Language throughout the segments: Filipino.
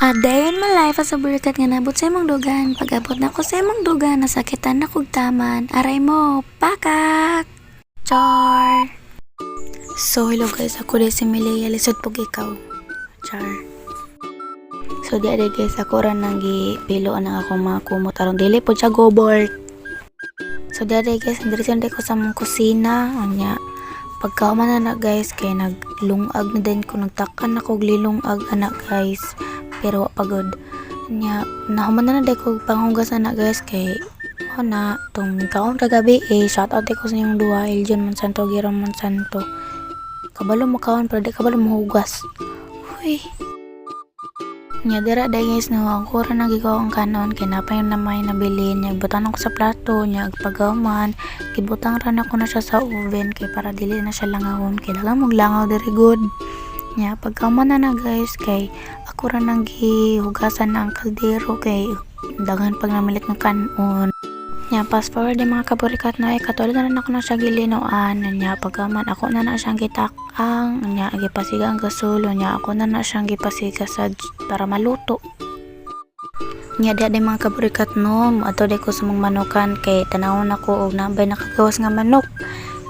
Dayon malay pa sa burikat nga nabot sa imong dugan. Pag-abot na ko sa imong dugan, nasakitan na kog taman. Aray mo, pakak! Char! So, hello guys. Ako din si Milea. Lisod pog ikaw. Char. So, di ade guys. Ako rin nang gipiloan ng akong mga kumot. Aron dili po siya gobert. So, di ade guys. Andirisan ko sa mong kusina. Anya. Pagkauman na guys. Kaya naglungag na din ko. Nagtakan ako lilungag anak guys. Pero pagod nya nahuman na ko panghugasan na guys kay na tong kaon kagabi shout out ko sa inyong duha Eljon Monsanto Giron Monsanto kabalo makaon pero di kabalo mahugas huy nya dira day guys no ako ra nagikaw ang kanon kay napay na may nabili nya butan ko sa plato nya pagauman gibutang ra na ko na siya sa oven kay para dili na siya langawon kay daghang maglangaw diri good nya pagkaman na guys kay ako ra nang gihugasan na ang kaldero kay daghan pag namilit ng kanon nya fast forward yung mga kaburikat na katulad na ako na siya gilinoan nya pagkaman ako na siyang gitakang nya gipasiga ang gasulo nya ako na siyang gipasiga sa para maluto nya di mga kaburikat no ato di ko sa mong manukan kay tanawon ako og nabay nakagawas nga manok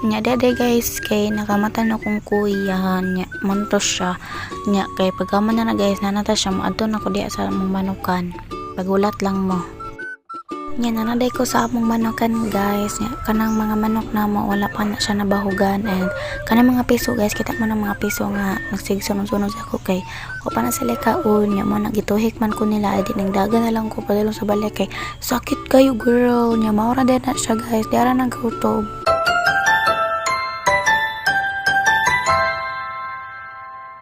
nya dede guys kay nakamatan akong kuyahan nya mantos siya nya kay pagkaman na guys nanata siya moadto na ko diya sa among manukan pagulat lang mo nya nanaday ko sa among manukan guys nya kanang mga manok na mo wala pa na siya nabahugan and kanang mga piso guys kita mo ng mga piso nga nagsigsunod-sunod sa ako kay o pa na sila kaon nya mo nagituhik man ko nila edi nang daga na lang ko padulong sa balik kay sakit kayo girl nya maura din na siya guys diara nang gutob